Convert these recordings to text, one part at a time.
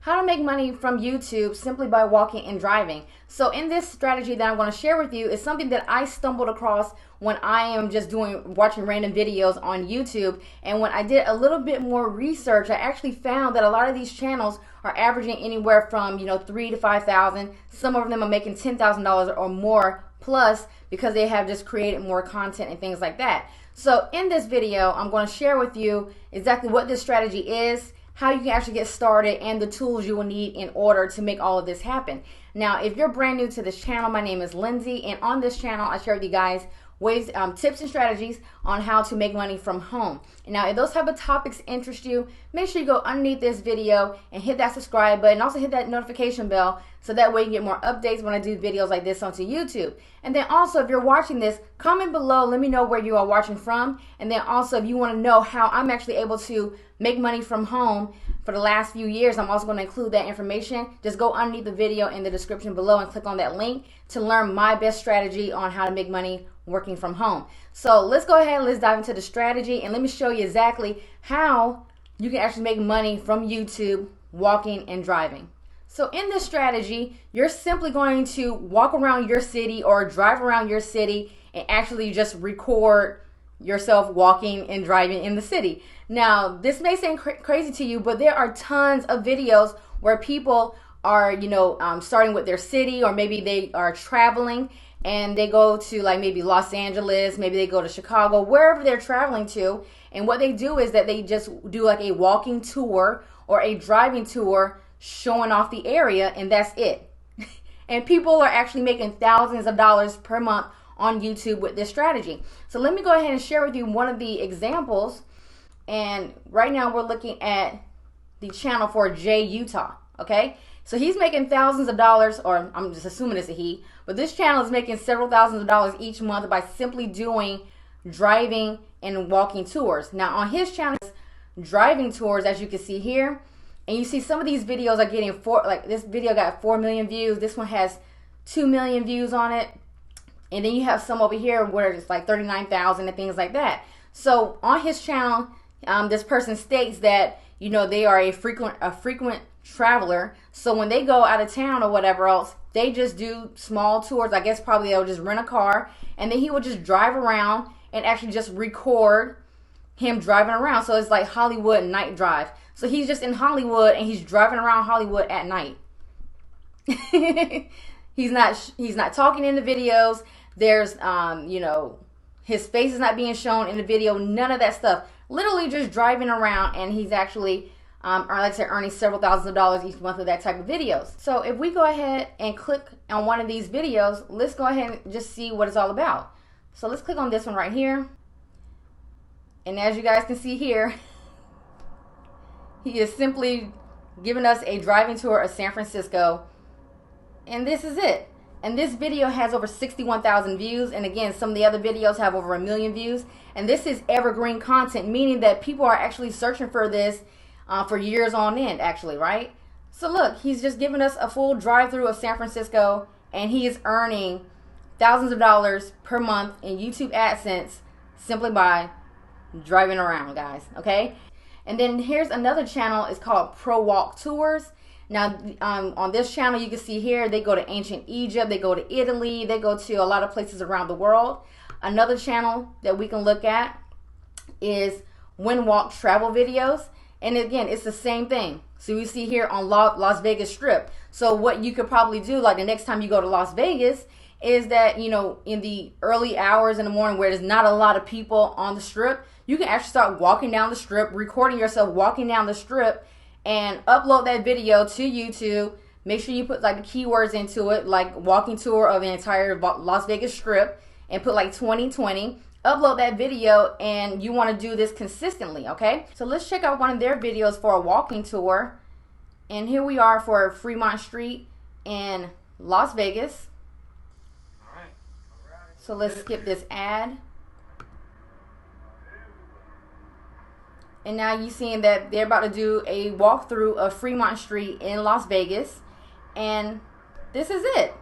how to make money from YouTube simply by walking and driving. So in this strategy that I'm going to share with you is something that I stumbled across when I am just watching random videos on YouTube. And when I did a little bit more research, I actually found that a lot of these channels are averaging anywhere from, $3,000 to $5,000. Some of them are making $10,000 or more plus because they have just created more content and things like that. So in this video, I'm going to share with you exactly what this strategy is, how you can actually get started, and the tools you will need in order to make all of this happen. Now, if you're brand new to this channel, my name is Lindsay, and on this channel, I share with you guys ways, tips and strategies on how to make money from home. And now, if those type of topics interest you, make sure you go underneath this video and hit that subscribe button. Also hit that notification bell so that way you get more updates when I do videos like this onto YouTube. And then also, if you're watching this, comment below, let me know where you are watching from. And then also, if you want to know how I'm actually able to make money from home for the last few years, I'm also going to include that information. Just go underneath the video in the description below and click on that link to learn my best strategy on how to make money working from home. So let's go ahead and let's dive into the strategy, and let me show you exactly how you can actually make money from YouTube walking and driving. So in this strategy, you're simply going to walk around your city or drive around your city and actually just record yourself walking and driving in the city. Now, this may seem crazy to you, but there are tons of videos where people are, starting with their city, or maybe they are traveling and they go to like maybe Los Angeles, maybe they go to Chicago, wherever they're traveling to. And what they do is that they just do like a walking tour or a driving tour showing off the area, and that's it. And people are actually making thousands of dollars per month on YouTube with this strategy. So let me go ahead and share with you one of the examples. And right now we're looking at the channel for Jay Utah, okay? So he's making thousands of dollars, or I'm just assuming it's a he, but this channel is making several thousands of dollars each month by simply doing driving and walking tours. Now on his channel, driving tours, as you can see here, and you see some of these videos are getting this video got 4 million views. This one has 2 million views on it. And then you have some over here where it's like 39,000 and things like that. So on his channel, this person states that, they are a frequent traveler. So when they go out of town or whatever else, they just do small tours. I guess probably they'll just rent a car, and then he will just drive around and actually just record him driving around. So it's like Hollywood night drive. So he's just in Hollywood and he's driving around Hollywood at night. He's not talking in the videos. There's his face is not being shown in the video. None of that stuff. Literally just driving around, and he's actually like I said, earning several thousands of dollars each month with that type of videos. So if we go ahead and click on one of these videos, let's go ahead and just see what it's all about. So let's click on this one right here. And as you guys can see here, he is simply giving us a driving tour of San Francisco. And this is it. And this video has over 61,000 views. And again, some of the other videos have over 1 million views. And this is evergreen content, meaning that people are actually searching for this for years on end, actually, right? So look, he's just giving us a full drive-through of San Francisco, and he is earning thousands of dollars per month in YouTube AdSense simply by driving around, guys, okay? And then here's another channel. It's called Prowalk Tours. Now, on this channel, you can see here, they go to ancient Egypt, they go to Italy, they go to a lot of places around the world. Another channel that we can look at is When Walk Travel Videos. And again, it's the same thing. So you see here on Las Vegas Strip. So what you could probably do, like the next time you go to Las Vegas, is that, in the early hours in the morning where there's not a lot of people on the strip, you can actually start walking down the strip, recording yourself walking down the strip, and upload that video to YouTube. Make sure you put like the keywords into it, like walking tour of the entire Las Vegas Strip, and put like 2020. Upload that video, and you want to do this consistently, okay? So let's check out one of their videos for a walking tour. And here we are for Fremont Street in Las Vegas. All right. So let's skip this ad. And now you're seeing that they're about to do a walkthrough of Fremont Street in Las Vegas. And this is it.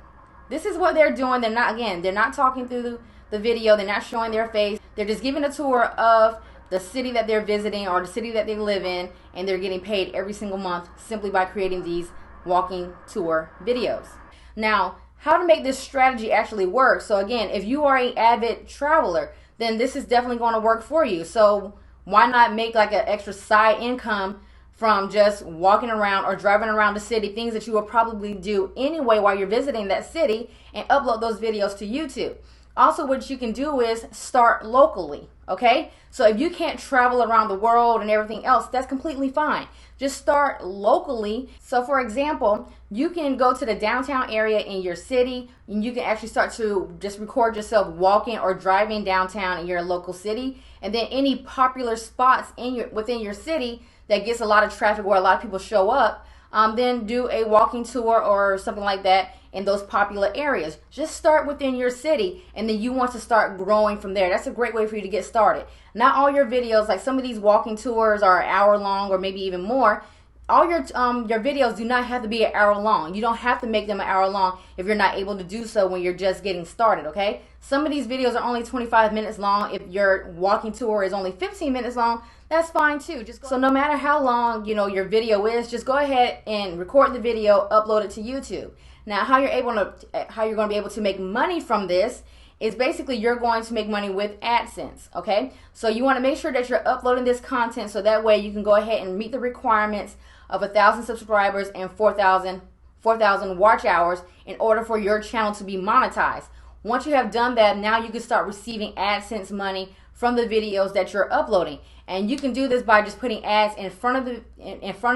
This is what they're doing. They're not talking through the video. They're not showing their face. They're just giving a tour of the city that they're visiting or the city that they live in, and they're getting paid every single month simply by creating these walking tour videos. Now, how to make this strategy actually work. So again, if you are an avid traveler, then this is definitely going to work for you. So why not make like an extra side income from just walking around or driving around the city, things that you will probably do anyway while you're visiting that city, and upload those videos to YouTube. Also, what you can do is start locally, okay? So if you can't travel around the world and everything else, that's completely fine. Just start locally. So for example, you can go to the downtown area in your city, and you can actually start to just record yourself walking or driving downtown in your local city. And then any popular spots within your city that gets a lot of traffic, where a lot of people show up, then do a walking tour or something like that in those popular areas. Just start within your city, and then you want to start growing from there. That's a great way for you to get started. Not all your videos, like some of these walking tours are an hour long or maybe even more. All your videos do not have to be an hour long. You don't have to make them an hour long if you're not able to do so when you're just getting started, okay? Some of these videos are only 25 minutes long. If your walking tour is only 15 minutes long, that's fine too. So no matter how long, your video is, just go ahead and record the video, upload it to YouTube. Now, how you're going to be able to make money from this is basically you're going to make money with AdSense, okay? So you want to make sure that you're uploading this content so that way you can go ahead and meet the requirements of 1,000 subscribers and 4,000 watch hours in order for your channel to be monetized. Once you have done that, now you can start receiving AdSense money from the videos that you're uploading. And you can do this by just putting ads in front of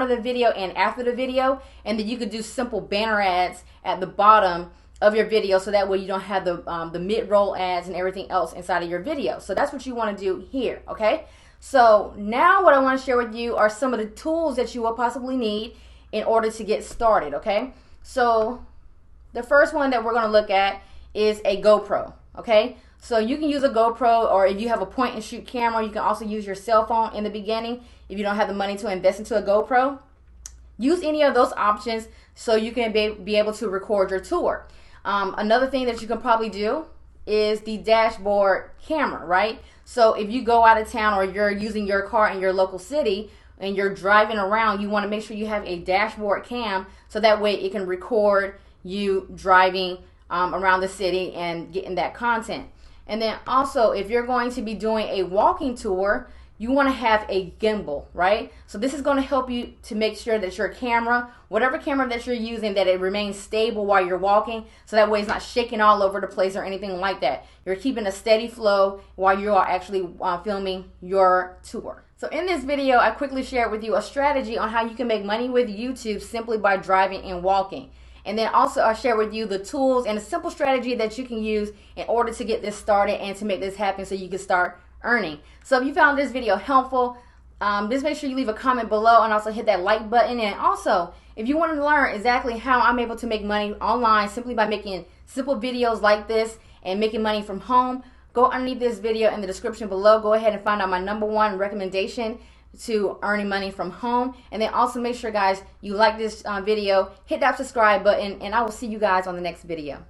the video and after the video, and then you could do simple banner ads at the bottom of your video, so that way you don't have the mid-roll ads and everything else inside of your video. So that's what you want to do here, okay? So now what I want to share with you are some of the tools that you will possibly need in order to get started, okay? So the first one that we're going to look at is a GoPro, okay? So you can use a GoPro, or if you have a point and shoot camera, you can also use your cell phone in the beginning if you don't have the money to invest into a GoPro. Use any of those options so you can be able to record your tour. Another thing that you can probably do is the dashboard camera, right? So if you go out of town or you're using your car in your local city and you're driving around, you want to make sure you have a dashboard cam so that way it can record you driving around the city and getting that content. And then also, if you're going to be doing a walking tour, you want to have a gimbal, right? So this is going to help you to make sure that your camera, whatever camera that you're using, that it remains stable while you're walking, so that way it's not shaking all over the place or anything like that. You're keeping a steady flow while you are actually filming your tour. So in this video, I quickly shared with you a strategy on how you can make money with YouTube simply by driving and walking. And then also I share with you the tools and a simple strategy that you can use in order to get this started and to make this happen so you can start earning. So if you found this video helpful, just make sure you leave a comment below and also hit that like button. And also, if you want to learn exactly how I'm able to make money online simply by making simple videos like this and making money from home, go underneath this video in the description below. Go ahead and find out my #1 recommendation to earning money from home. And then also make sure, guys, you like this video, hit that subscribe button, and I will see you guys on the next video.